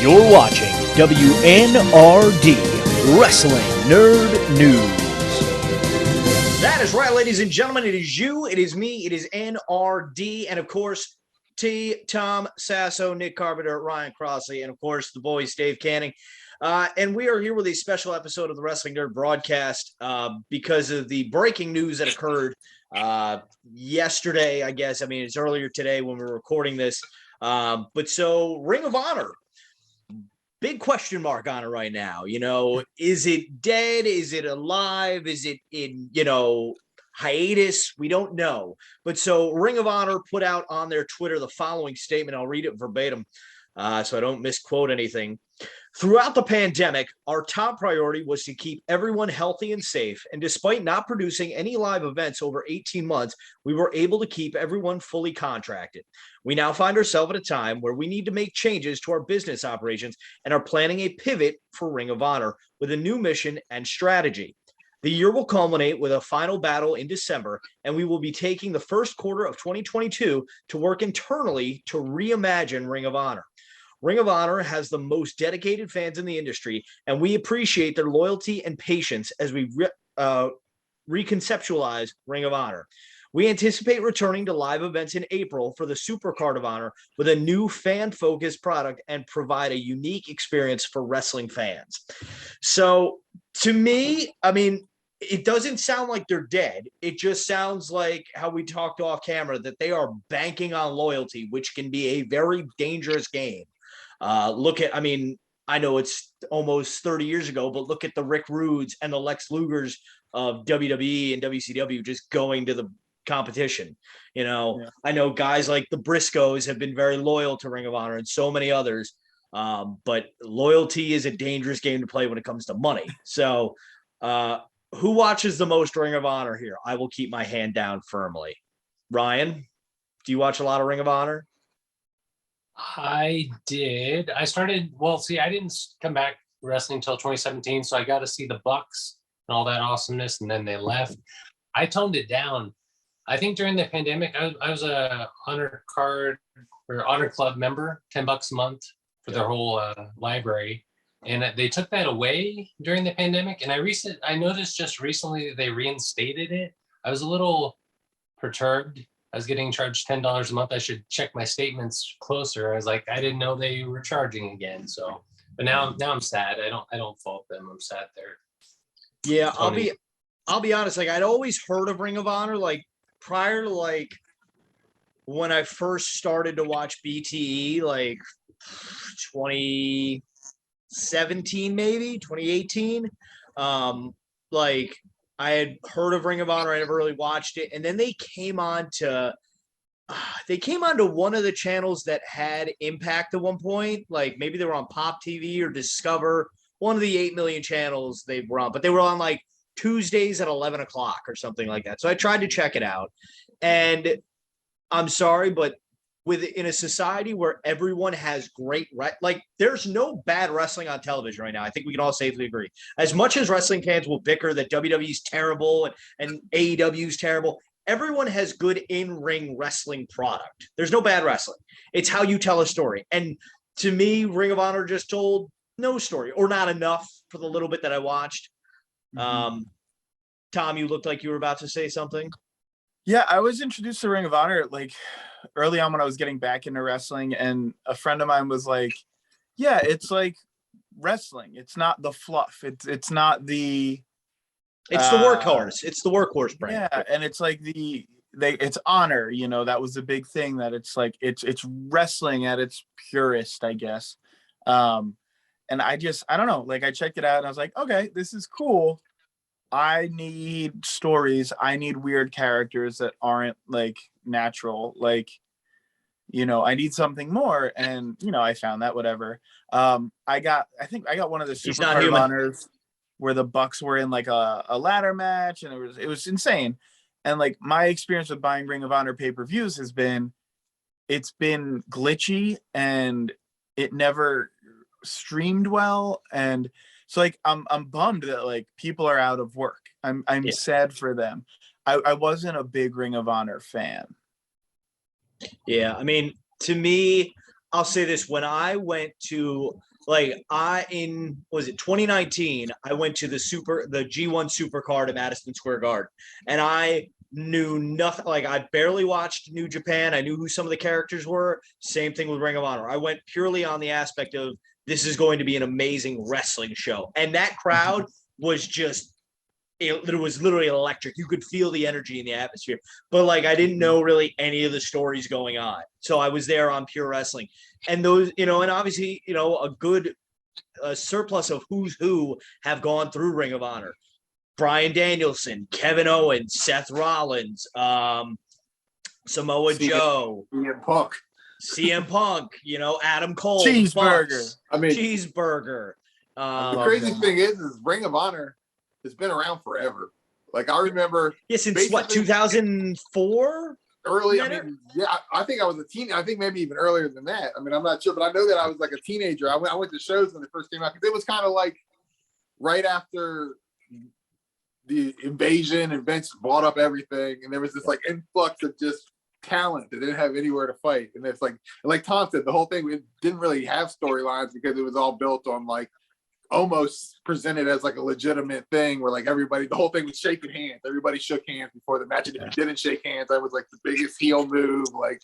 You're watching WNRD Wrestling Nerd News. That is right, ladies and gentlemen. It is you, it is me, it is NRD, and of course, Tom Sasso, Nick Carpenter, Ryan Crossley, and of course, the boys, Dave Canning. And we are here with a special episode of the Wrestling Nerd broadcast because of the breaking news that occurred yesterday, I guess. I mean, it's earlier today when we were recording this. But so Ring of Honor, big question mark on it right now. You know, is it dead? Is it alive? Is it in, hiatus? We don't know. But so Ring of Honor put out on their Twitter the following statement. I'll read it verbatim so I don't misquote anything. Throughout the pandemic, our top priority was to keep everyone healthy and safe. And despite not producing any live events over 18 months, we were able to keep everyone fully contracted. We now find ourselves at a time where we need to make changes to our business operations and are planning a pivot for Ring of Honor with a new mission and strategy. The year will culminate with a final battle in December, and we will be taking the first quarter of 2022 to work internally to reimagine Ring of Honor. Ring of Honor has the most dedicated fans in the industry, and we appreciate their loyalty and patience as we reconceptualize Ring of Honor. We anticipate returning to live events in April for the Supercard of Honor with a new fan-focused product and provide a unique experience for wrestling fans. So, to me, I mean, it doesn't sound like they're dead. It just sounds like how we talked off camera that they are banking on loyalty, which can be a very dangerous game. I know it's almost 30 years ago, but look at the Rick Rudes and the Lex Lugers of WWE and WCW just going to the competition. I know guys like the Briscoes have been very loyal to Ring of Honor and so many others. But loyalty is a dangerous game to play when it comes to money. So who watches the most Ring of Honor here? I will keep my hand down firmly. Ryan, do you watch a lot of Ring of Honor? I did. I didn't come back wrestling until 2017, so I got to see the Bucks and all that awesomeness, and then they left. I toned it down. I think during the pandemic, I was a honor card or honor club member, $10 a month for their whole library, and they took that away during the pandemic. And I noticed just recently that they reinstated it. I was a little perturbed. I was getting charged $10 a month. I should check my statements closer. I was like, I didn't know they were charging again. So, but now I'm sad. I don't fault them. I'm sad they're. Yeah, I'll be honest. Like, I'd always heard of Ring of Honor, like prior to like when I first started to watch BTE, like 2017, maybe 2018. Like, I had heard of Ring of Honor. I never really watched it. And then they came on to one of the channels that had Impact at one point. Like, maybe they were on Pop TV or Discover, one of the 8 million channels they were on. But they were on like Tuesdays at 11 o'clock or something like that. So I tried to check it out. And I'm sorry, but in a society where everyone has great there's no bad wrestling on television right now. I think we can all safely agree. As much as wrestling fans will bicker that WWE's terrible and AEW's terrible, everyone has good in-ring wrestling product. There's no bad wrestling. It's how you tell a story. And to me, Ring of Honor just told no story, or not enough for the little bit that I watched. Tom, you looked like you were about to say something. Yeah, I was introduced to Ring of Honor like early on when I was getting back into wrestling, and a friend of mine was like, yeah, it's like wrestling. It's not the fluff. It's not the it's the workhorse. It's the workhorse brand. Yeah, and it's like it's honor, that was the big thing, that it's like it's wrestling at its purest, I guess. And I don't know, like I checked it out and I was like, okay, this is cool. I need stories. I need weird characters that aren't like natural. Like, I need something more. And, I found that, whatever. I think I got one of the Supercard of Honors where the Bucks were in like a ladder match, and it was insane. And like my experience with buying Ring of Honor pay-per-views it's been glitchy, and it never streamed well. And so like I'm bummed that like people are out of work. I'm sad for them. I wasn't a big Ring of Honor fan. Yeah, I mean, to me, I'll say this: when I went to was it 2019? I went to the G1 Supercard at Madison Square Garden, and I knew nothing. Like I barely watched New Japan. I knew who some of the characters were. Same thing with Ring of Honor. I went purely on the aspect of this is going to be an amazing wrestling show, and that crowd was just. It was literally electric. You could feel the energy in the atmosphere, but like I didn't know really any of the stories going on. So I was there on pure wrestling, and those, and obviously, a good surplus of who's who have gone through Ring of Honor. Bryan Danielson, Kevin Owens, Seth Rollins, Samoa Joe, CM Punk, Adam Cole, Cheeseburger. Cheeseburger. The crazy thing is Ring of Honor has been around forever. Like I remember, since what, 2004? Early, I think I was a teen. I think maybe even earlier than that. I mean, I'm not sure, but I know that I was like a teenager. I went to shows when they first came out because it was kind of like right after the invasion and Vince bought up everything, and there was this like influx of just talent that didn't have anywhere to fight. And it's like Tom said, the whole thing, it didn't really have storylines because it was all built on like almost presented as like a legitimate thing where like everybody, the whole thing was shaking hands. Everybody shook hands before the match. And if you didn't shake hands, that was like the biggest heel move. Like,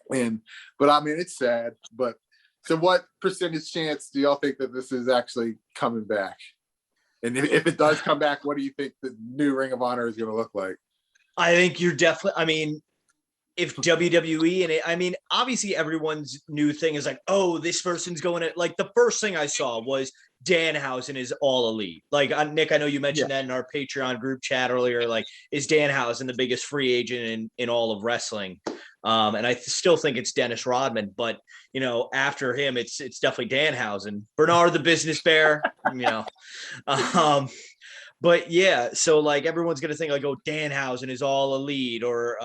but I mean, it's sad. But so what percentage chance do y'all think that this is actually coming back? And if it does come back, what do you think the new Ring of Honor is going to look like? I think you're definitely, if WWE obviously everyone's new thing is like, oh, this person's going to, like, the first thing I saw was Danhausen is All Elite. Like, Nick, I know you mentioned that in our Patreon group chat earlier. Like, is Danhausen the biggest free agent in all of wrestling? And I still think it's Dennis Rodman, but after him, it's definitely Danhausen. Bernard the Business Bear, But yeah, so like everyone's gonna think like, oh, Danhausen is All Elite, or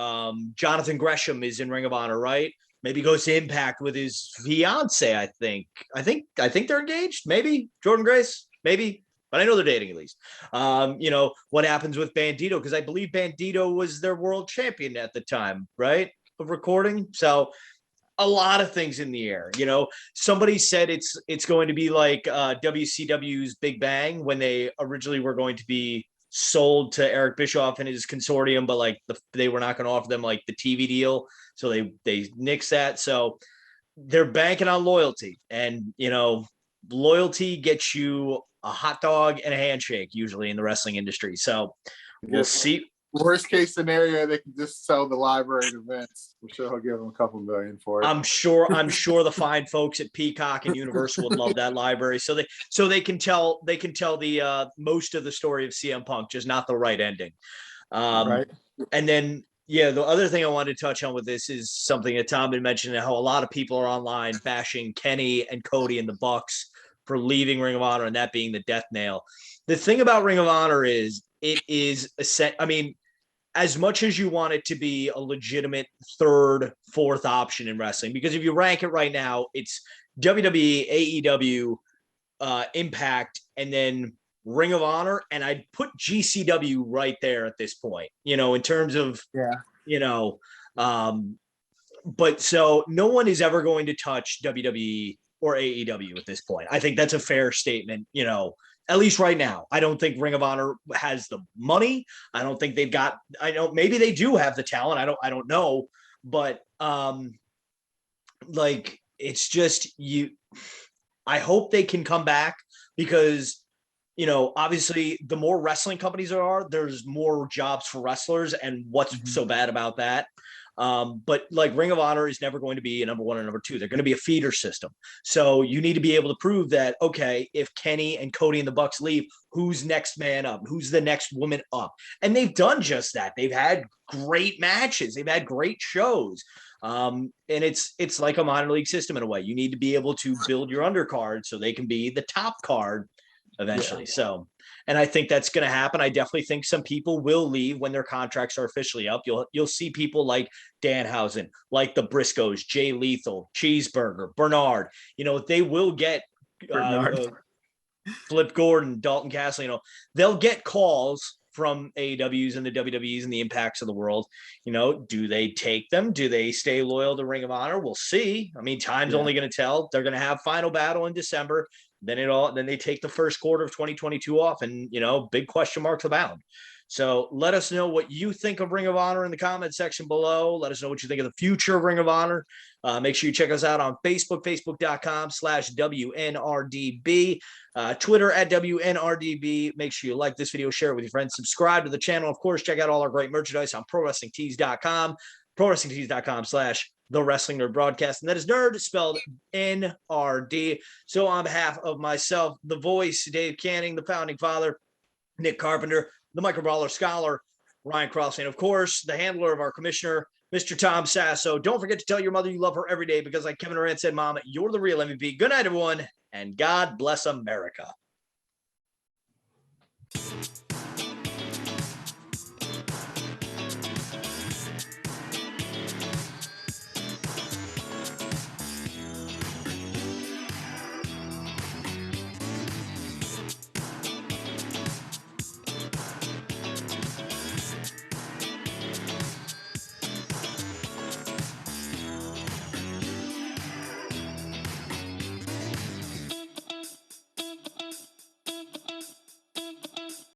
Jonathan Gresham is in Ring of Honor, right? Maybe goes to Impact with his fiance. I think they're engaged. Maybe Jordan Grace, maybe, but I know they're dating at least. What happens with Bandito? Because I believe Bandito was their world champion at the time, right, of recording. So a lot of things in the air. Somebody said it's going to be like WCW's Big Bang when they originally were going to be sold to Eric Bischoff and his consortium, but like they were not going to offer them like the TV deal, so they nixed that. So they're banking on loyalty, and loyalty gets you a hot dog and a handshake usually in the wrestling industry. So we'll see. Worst case scenario, they can just sell the library to Vince. I'm sure he'll give them a couple million for it. I'm sure the fine folks at Peacock and Universal would love that library. So they can tell the most of the story of CM Punk, just not the right ending. Right. And then the other thing I wanted to touch on with this is something that Tom had mentioned, how a lot of people are online bashing Kenny and Cody and the Bucks for leaving Ring of Honor and that being the death nail. The thing about Ring of Honor is it is as much as you want it to be a legitimate third, fourth option in wrestling, because if you rank it right now, it's WWE, AEW, Impact, and then Ring of Honor. And I'd put GCW right there at this point, in terms of, but so no one is ever going to touch WWE or AEW at this point. I think that's a fair statement, at least right now. I don't think Ring of Honor has the money. I don't think they've got, maybe they do have the talent. I don't know, but it's just I hope they can come back because, obviously the more wrestling companies there are, there's more jobs for wrestlers, and what's so bad about that? But like Ring of Honor is never going to be a number one or number two. They're going to be a feeder system. So you need to be able to prove that, okay, if Kenny and Cody and the Bucks leave, who's next man up? Who's the next woman up? And they've done just that. They've had great matches. They've had great shows. And it's like a minor league system in a way. You need to be able to build your undercard so they can be the top card eventually. Yeah. So, and I think that's going to happen. I definitely think some people will leave when their contracts are officially up. You'll see people like Danhausen, like the Briscoes, Jay Lethal, Cheeseburger, Bernard. They will get Flip Gordon, Dalton Castle. They'll get calls from AEWs and the WWEs and the Impacts of the world. You know, do they take them? Do they stay loyal to Ring of Honor? We'll see. I mean, time's only going to tell. They're going to have Final Battle in December. Then they take the first quarter of 2022 off, and, you know, big question marks abound. So let us know what you think of Ring of Honor in the comment section below. Let us know what you think of the future of Ring of Honor. Make sure you check us out on Facebook, facebook.com/WNRDB, Twitter @WNRDB. Make sure you like this video, share it with your friends, subscribe to the channel. Of course, check out all our great merchandise on ProWrestlingTees.com, ProWrestlingTees.com/The Wrestling Nerd Broadcast. And that is nerd spelled NRD. So on behalf of myself, the voice, Dave Canning, the founding father, Nick Carpenter, the Micro Brawler Scholar, Ryan Crossley, and of course, the handler of our commissioner, Mr. Tom Sasso. Don't forget to tell your mother you love her every day, because like Kevin Durant said, Mom, you're the real MVP. Good night, everyone, and God bless America.